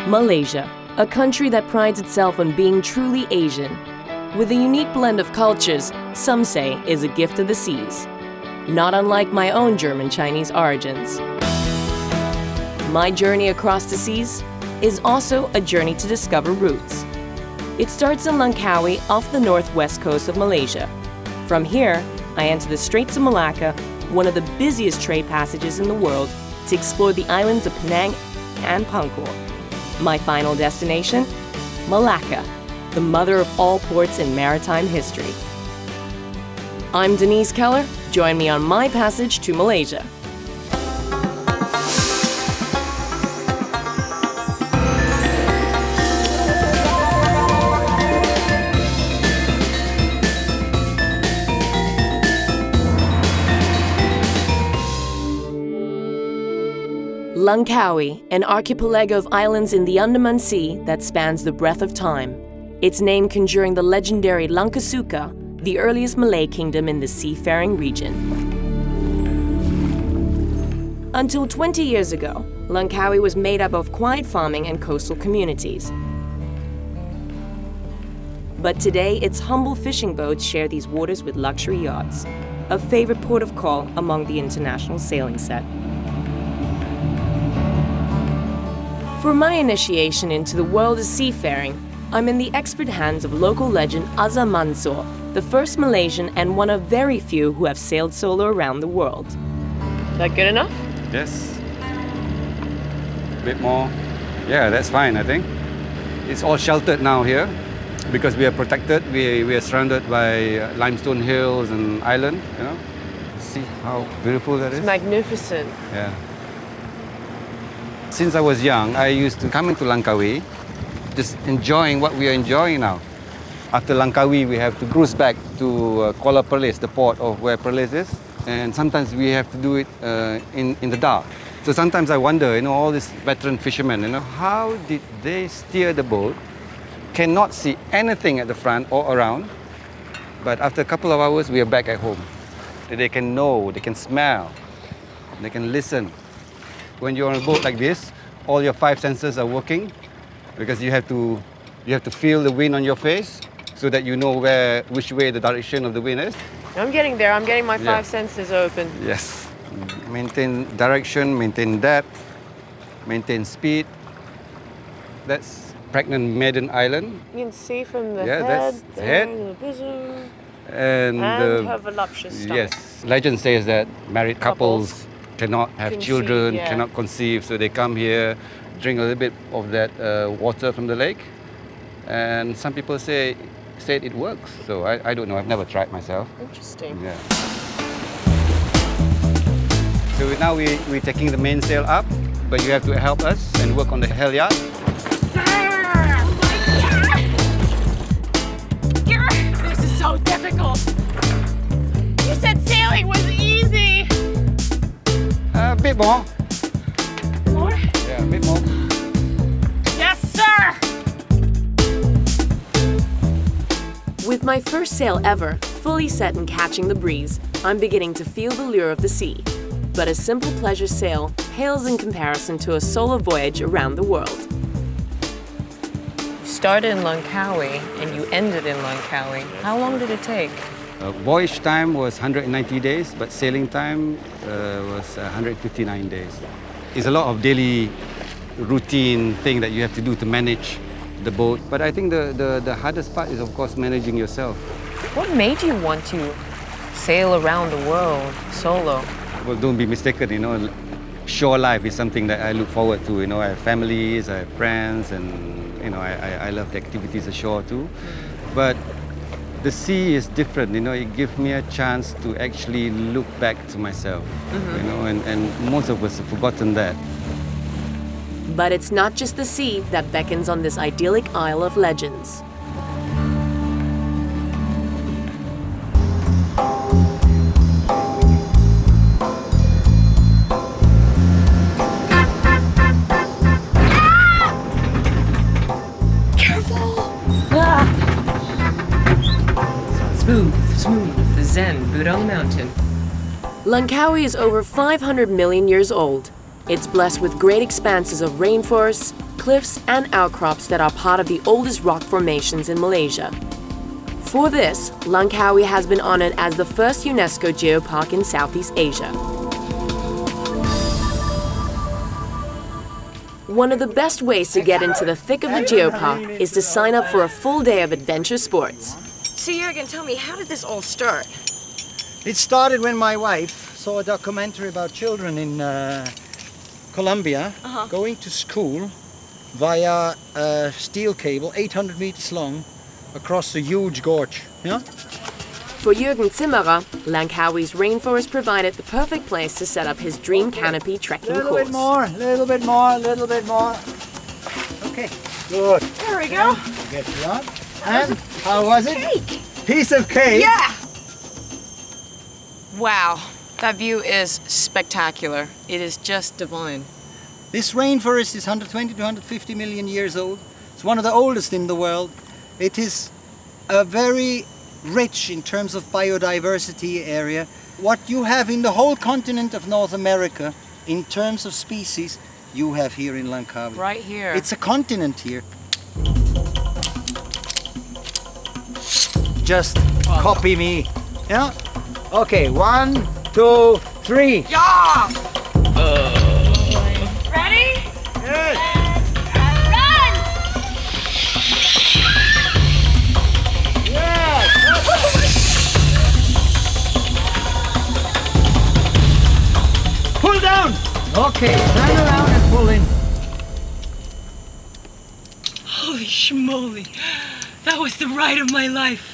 Malaysia, a country that prides itself on being truly Asian. With a unique blend of cultures, some say is a gift of the seas. Not unlike my own German-Chinese origins. My journey across the seas is also a journey to discover roots. It starts in Langkawi off the northwest coast of Malaysia. From here, I enter the Straits of Malacca, one of the busiest trade passages in the world, to explore the islands of Penang and Pangkor. My final destination? Malacca, the mother of all ports in maritime history. I'm Denise Keller. Join me on my passage to Malaysia. Langkawi, an archipelago of islands in the Andaman Sea that spans the breadth of time. Its name conjuring the legendary Langkasuka, the earliest Malay kingdom in the seafaring region. Until 20 years ago, Langkawi was made up of quiet farming and coastal communities. But today, its humble fishing boats share these waters with luxury yachts, a favorite port of call among the international sailing set. For my initiation into the world of seafaring, I'm in the expert hands of local legend Azza Mansour, the first Malaysian and one of very few who have sailed solo around the world. Is that good enough? Yes. A bit more. Yeah, that's fine, I think. It's all sheltered now here because we are protected. We are surrounded by limestone hills and island, you know. See how beautiful that is? It's magnificent. Yeah. Since I was young, I used to come into Langkawi, just enjoying what we are enjoying now. After Langkawi, we have to cruise back to Kuala Perlis, the port of where Perlis is. And sometimes we have to do it in the dark. So sometimes I wonder, you know, all these veteran fishermen, you know, how did they steer the boat, cannot see anything at the front or around, but after a couple of hours, we are back at home. They can know, they can smell, they can listen. When you're on a boat like this, all your 5 senses are working because you have to feel the wind on your face so that you know which way the direction of the wind is. I'm getting there. I'm getting my 5 senses open. Yes. Maintain direction, maintain depth, maintain speed. That's Pregnant Maiden Island. You can see from the head, that's the head, the bosom, and her voluptuous stomach. Yes. Legend says that married couples cannot have children, cannot conceive, so they come here, drink a little bit of that water from the lake, and some people say it works. So I don't know. I've never tried myself. Interesting. Yeah. So now we're taking the mainsail up, but you have to help us and work on the halyard. This is so difficult. You said sailing was easy. A bit more. More? Yeah, a bit more. Yes, sir! With my first sail ever, fully set and catching the breeze, I'm beginning to feel the lure of the sea. But a simple pleasure sail pales in comparison to a solo voyage around the world. You started in Langkawi and you ended in Langkawi. How long did it take? Voyage time was 190 days, but sailing time was 159 days. It's a lot of daily routine thing that you have to do to manage the boat. But I think the hardest part is, of course, managing yourself. What made you want to sail around the world solo? Well, don't be mistaken, you know, shore life is something that I look forward to. You know, I have families, I have friends, and, you know, I love the activities ashore too. But the sea is different, you know, it gives me a chance to actually look back to myself, you know, and most of us have forgotten that. But it's not just the sea that beckons on this idyllic Isle of Legends. Smooth, the Zen, Budong Mountain. Langkawi is over 500 million years old. It's blessed with great expanses of rainforests, cliffs and outcrops that are part of the oldest rock formations in Malaysia. For this, Langkawi has been honored as the first UNESCO Geopark in Southeast Asia. One of the best ways to get into the thick of the Geopark is to sign up for a full day of adventure sports. So Jürgen, tell me, how did this all start? It started when my wife saw a documentary about children in Colombia going to school via a steel cable 800 meters long across a huge gorge. Yeah? For Jürgen Zimmerer, Langkawi's rainforest provided the perfect place to set up his dream canopy trekking course. A little bit more, a little bit more, a little bit more. Okay, good. There we go. Get you up. And how was it? Cake. Piece of cake. Yeah. Wow, that view is spectacular. It is just divine. This rainforest is 120 to 150 million years old. It's one of the oldest in the world. It is a very rich in terms of biodiversity area. What you have in the whole continent of North America in terms of species, you have here in Langkawi. Right here. It's a continent here. Just copy me. Yeah? Okay, 1, 2, 3. Yeah! Ready? Good. Run! Yes. Pull down. Okay, turn around and pull in. Holy schmoly. That was the ride of my life.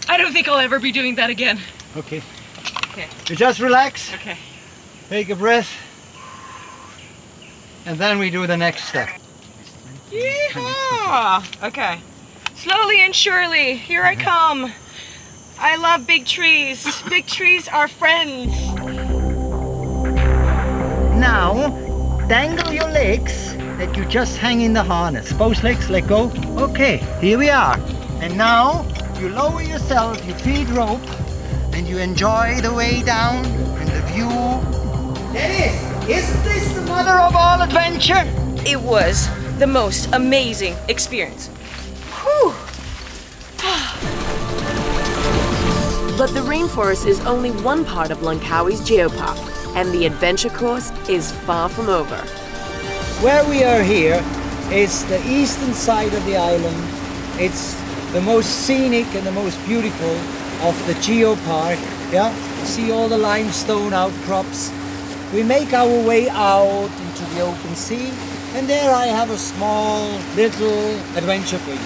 I don't think I'll ever be doing that again. Okay. Okay. You just relax. Okay. Take a breath. And then we do the next step. Yeehaw! Okay. Slowly and surely, here I come. I love big trees. Big trees are friends. Now, dangle your legs that you just hang in the harness. Both legs, let go. Okay, here we are. And now, you lower yourself, you feed rope, and you enjoy the way down and the view. Dennis, isn't this the mother of all adventure? It was the most amazing experience. Whew. But the rainforest is only one part of Langkawi's Geopark, and the adventure course is far from over. Where we are here is the eastern side of the island. It's the most scenic and the most beautiful of the Geopark. Yeah, see all the limestone outcrops. We make our way out into the open sea, and there I have a small little adventure for you.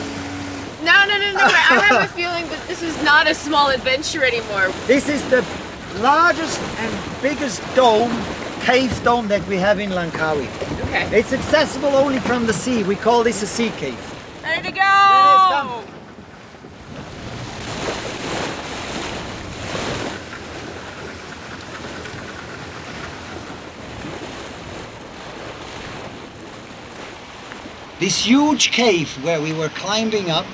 No. I have a feeling that this is not a small adventure anymore. This is the largest and biggest dome, cave dome that we have in Langkawi. Okay. It's accessible only from the sea. We call this a sea cave. Ready to go! Come. This huge cave where we were climbing up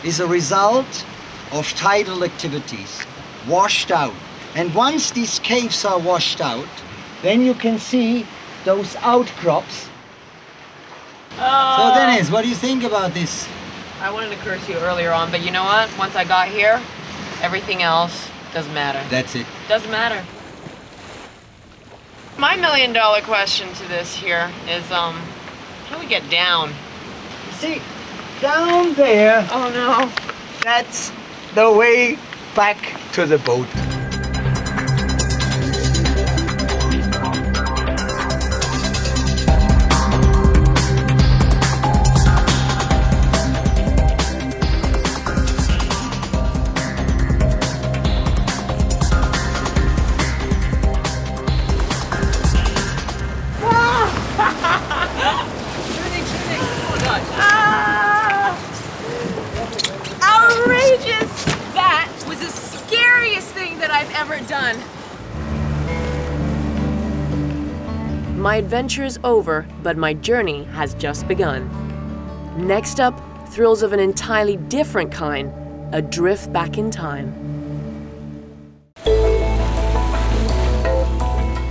is a result of tidal activities, washed out. And once these caves are washed out, then you can see those outcrops. So Dennis, what do you think about this? I wanted to curse you earlier on, but you know what? Once I got here, everything else doesn't matter. That's it. Doesn't matter. My $1 million question to this here is, how do we get down? See, down there, Oh no. that's the way back to the boat. Outrageous! That was the scariest thing that I've ever done. My adventure is over, but my journey has just begun. Next up, thrills of an entirely different kind, a drift back in time.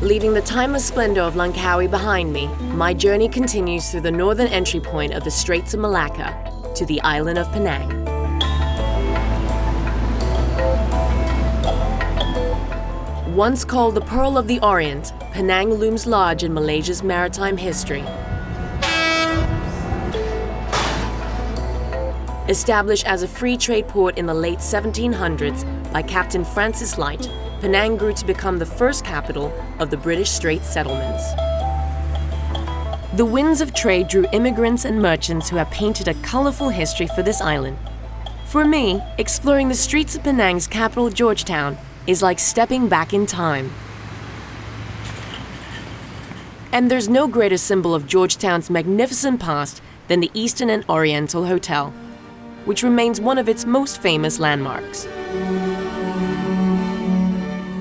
Leaving the timeless splendor of Langkawi behind me, my journey continues through the northern entry point of the Straits of Malacca to the island of Penang. Once called the Pearl of the Orient, Penang looms large in Malaysia's maritime history. Established as a free trade port in the late 1700s by Captain Francis Light, Penang grew to become the first capital of the British Straits settlements. The winds of trade drew immigrants and merchants who have painted a colorful history for this island. For me, exploring the streets of Penang's capital, Georgetown, is like stepping back in time. And there's no greater symbol of Georgetown's magnificent past than the Eastern and Oriental Hotel, which remains one of its most famous landmarks.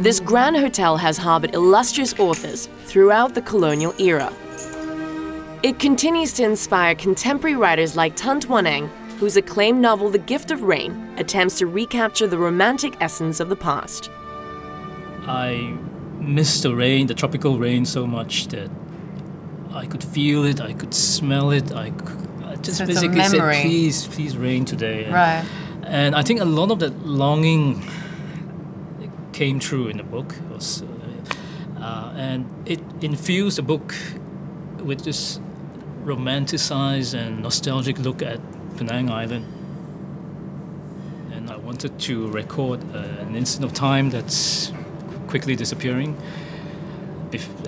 This grand hotel has harbored illustrious authors throughout the colonial era. It continues to inspire contemporary writers like Tan Tuan Eng, whose acclaimed novel The Gift of Rain attempts to recapture the romantic essence of the past. I miss the rain, the tropical rain, so much that I could feel it, I could smell it, I just So it's a basically said, memory. please rain today. Right. And I think a lot of that longing came true in the book. And it infused the book with this romanticized and nostalgic look at Penang Island. And I wanted to record an instant of time that's quickly disappearing.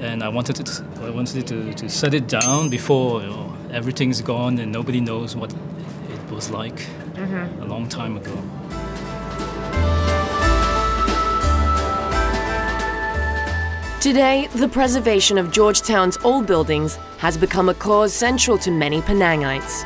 And I wanted it to set it down before everything's gone and nobody knows what it was like a long time ago. Today, the preservation of Georgetown's old buildings has become a cause central to many Penangites.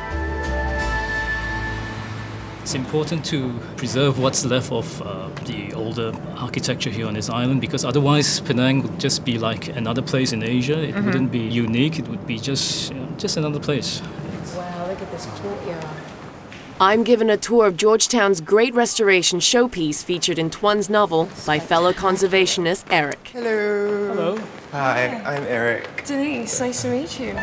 It's important to preserve what's left of the older architecture here on this island, because otherwise Penang would just be like another place in Asia. It wouldn't be unique, it would be just another place. Wow, look at this courtyard. I'm given a tour of Georgetown's great restoration showpiece featured in Tuan's novel by fellow conservationist Eric. Hello. Hello. Hi, I'm Eric. Denise, nice to meet you.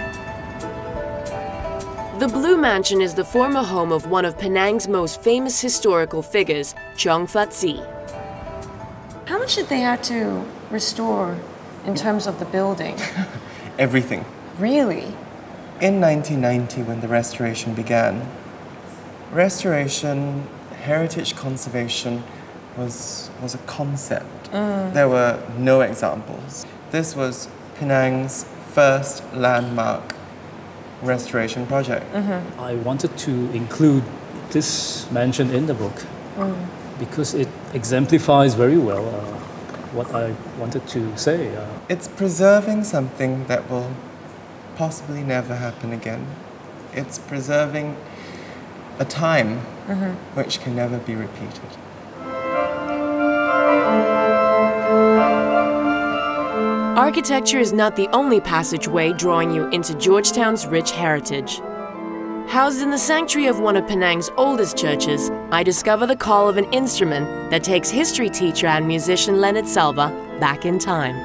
The Blue Mansion is the former home of one of Penang's most famous historical figures, Chong Fat Si. How much did they have to restore in terms of the building? Everything. Really? In 1990, when the restoration began, restoration, heritage conservation was a concept. There were no examples. This was Penang's first landmark restoration project. I wanted to include this mansion in the book because it exemplifies very well what I wanted to say. It's preserving something that will possibly never happen again. It's preserving a time which can never be repeated. Architecture is not the only passageway drawing you into Georgetown's rich heritage. Housed in the sanctuary of one of Penang's oldest churches, I discover the call of an instrument that takes history teacher and musician Leonard Salva back in time.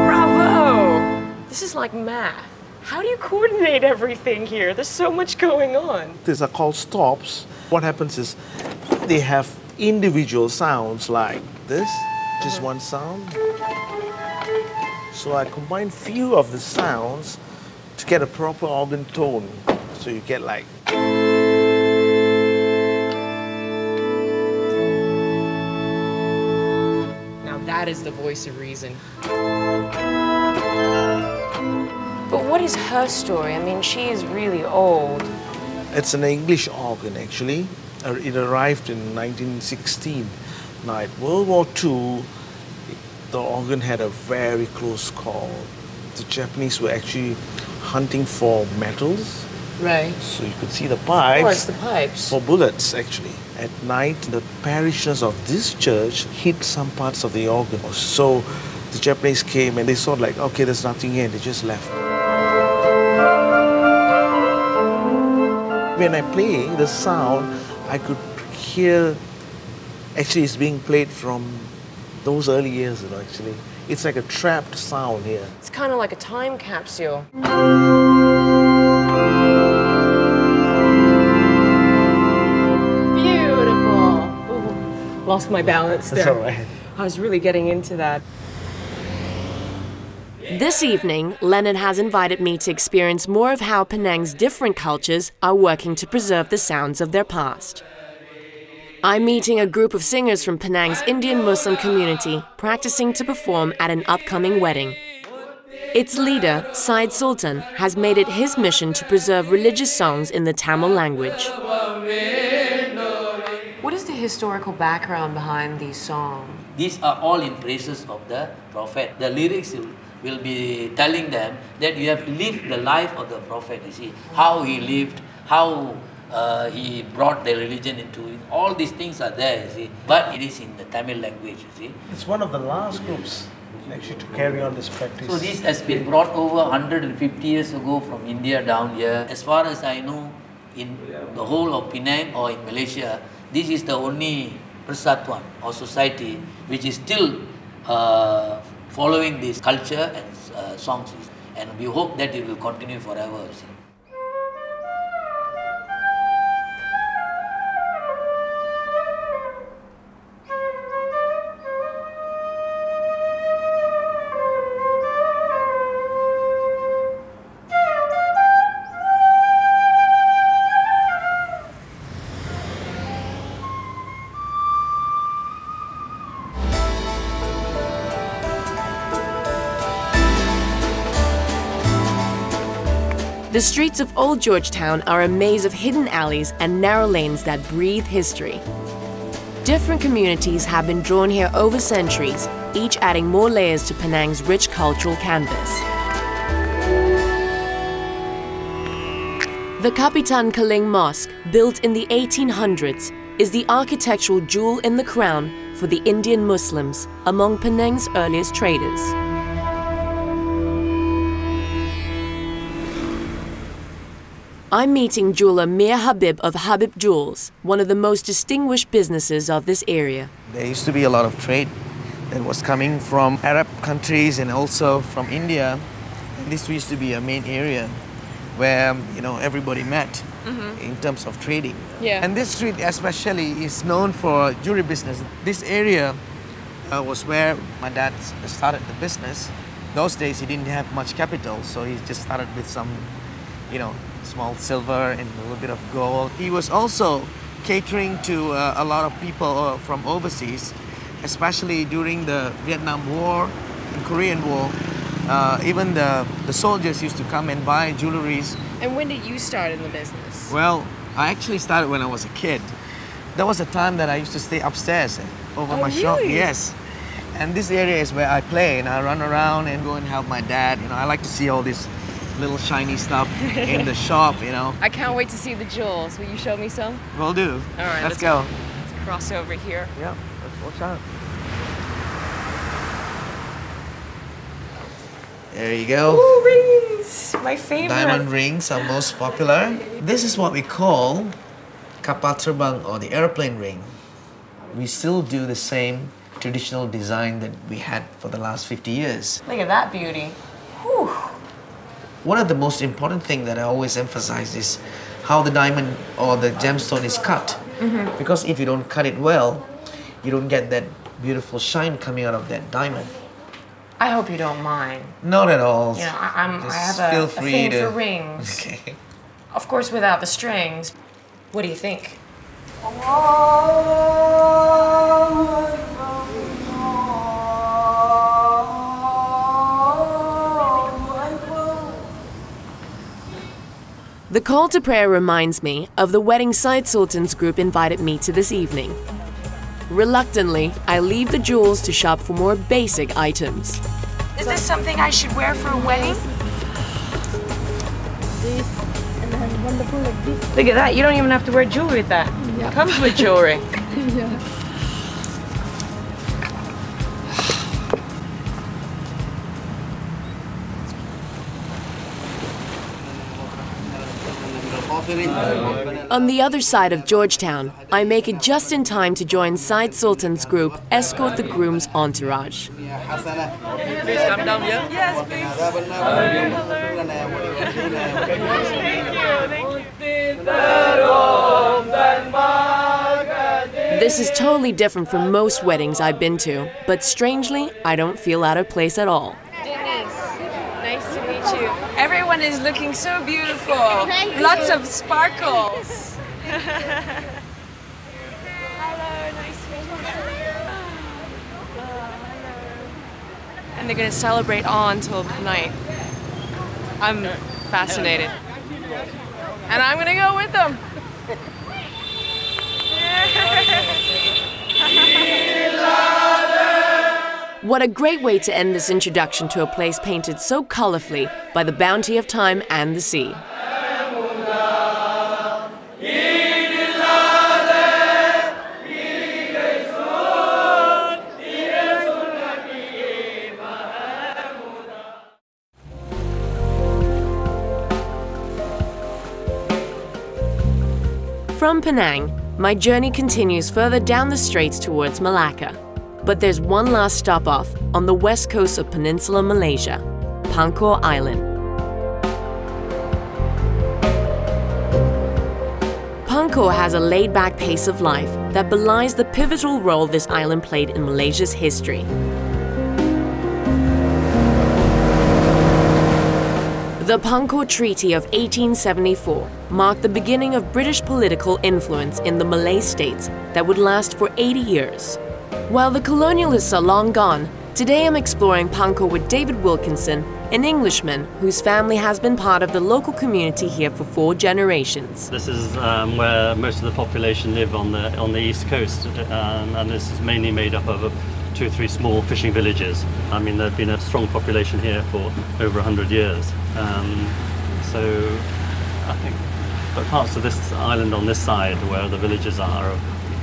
Bravo! This is like math. How do you coordinate everything here? There's so much going on. These are called stops. What happens is they have individual sounds like this, just one sound. So I combine few of the sounds to get a proper organ tone. So you get like. Now that is the voice of reason. But what is her story? I mean, she is really old. It's an English organ actually. It arrived in 1916. Now at World War II, the organ had a very close call. The Japanese were actually hunting for metals. Right. So you could see the Of course, pipes the pipes. for bullets actually. At night, the parishioners of this church hid some parts of the organ. So the Japanese came and they saw like, okay, there's nothing here, and they just left. When I play the sound, I could hear, actually it's being played from those early years, actually. It's like a trapped sound here. It's kind of like a time capsule. Beautiful. Ooh, lost my balance there. That's all right. I was really getting into that. This evening, Leonard has invited me to experience more of how Penang's different cultures are working to preserve the sounds of their past. I'm meeting a group of singers from Penang's Indian Muslim community practicing to perform at an upcoming wedding. Its leader, Syed Sultan, has made it his mission to preserve religious songs in the Tamil language. What is the historical background behind these songs? These are all in praises of the Prophet. The lyrics will be telling them that you have lived the life of the Prophet, you see, how he lived, how he brought the religion into it. All these things are there, you see, but it is in the Tamil language, you see. It's one of the last groups actually to carry on this practice. So this has been brought over 150 years ago from India down here. As far as I know, in the whole of Penang or in Malaysia, this is the only persatuan or society which is still following this culture and songs, and we hope that it will continue forever. You see. The streets of Old Georgetown are a maze of hidden alleys and narrow lanes that breathe history. Different communities have been drawn here over centuries, each adding more layers to Penang's rich cultural canvas. The Kapitan Kaling Mosque, built in the 1800s, is the architectural jewel in the crown for the Indian Muslims, among Penang's earliest traders. I'm meeting jeweler Mir Habib of Habib Jewels, one of the most distinguished businesses of this area. There used to be a lot of trade that was coming from Arab countries and also from India. And this used to be a main area where everybody met in terms of trading. Yeah. And this street especially is known for jewelry business. This area was where my dad started the business. Those days he didn't have much capital, so he just started with some, small silver and a little bit of gold. He was also catering to a lot of people from overseas, especially during the Vietnam War and Korean War. Even the soldiers used to come and buy jewelries. And when did you start in the business? Well, I actually started when I was a kid. There was a time that I used to stay upstairs over my shop. Yes. And this area is where I play and I run around and go and help my dad. I like to see all this little shiny stuff in the shop, I can't wait to see the jewels. Will you show me some? Will do. All right, let's go. Let's cross over here. Yeah, watch out. There you go. Ooh, rings! My favorite. Diamond rings are most popular. This is what we call kapal terbang or the airplane ring. We still do the same traditional design that we had for the last 50 years. Look at that beauty. Whew. One of the most important things that I always emphasize is how the diamond or the gemstone is cut. Because if you don't cut it well, you don't get that beautiful shine coming out of that diamond. I hope you don't mind. Not at all. I have a thing for rings. Okay. Of course, without the strings. What do you think? The call to prayer reminds me of the wedding Syed Sultan's group invited me to this evening. Reluctantly, I leave the jewels to shop for more basic items. Is this something I should wear for a wedding? This and then wonderful like this. Look at that. You don't even have to wear jewelry with that. Yeah. It comes with jewelry. Yeah. On the other side of Georgetown, I make it just in time to join Syed Sultan's group escort the groom's entourage. Please come down here. Yes, please. This is totally different from most weddings I've been to, but strangely, I don't feel out of place at all. Denise, nice to meet you. Everyone is looking so beautiful. Lots of sparkles. Hello, nice to meet you. And they're going to celebrate all until night. I'm fascinated. And I'm going to go with them. What a great way to end this introduction to a place painted so colorfully by the bounty of time and the sea. From Penang, my journey continues further down the straits towards Malacca. But there's one last stop off on the west coast of Peninsula Malaysia, Pangkor Island. Pangkor has a laid-back pace of life that belies the pivotal role this island played in Malaysia's history. The Pangkor Treaty of 1874 marked the beginning of British political influence in the Malay states that would last for 80 years. While the colonialists are long gone, today I'm exploring Pangkor with David Wilkinson, an Englishman whose family has been part of the local community here for 4 generations. This is where most of the population live on the east coast, and this is mainly made up of 2 or 3 small fishing villages. I mean, there's been a strong population here for over 100 years. So I think, but parts of this island on this side where the villages are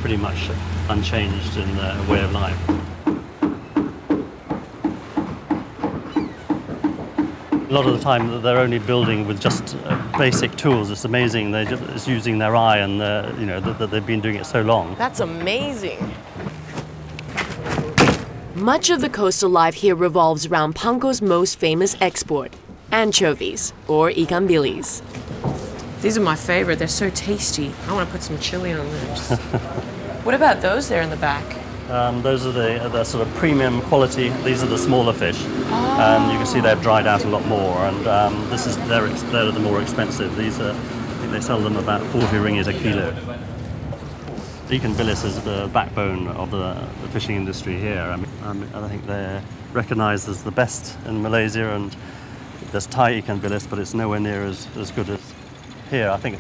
pretty much unchanged in their way of life. A lot of the time they're only building with just basic tools. It's amazing. They're just using their eye, and you know that they've been doing it so long. That's amazing. Much of the coastal life here revolves around Pangkor's most famous export, anchovies, or ikan bilis. These are my favorite. They're so tasty. I want to put some chili on those. What about those there in the back? Those are the sort of premium quality. These are the smaller fish, and you can see they've dried out a lot more. And they're the more expensive. These are, I think they sell them about 40 ringgit a kilo. Ikan bilis is the backbone of the fishing industry here. I think they're recognised as the best in Malaysia, and there's Thai ikan bilis, but it's nowhere near as good as here. I think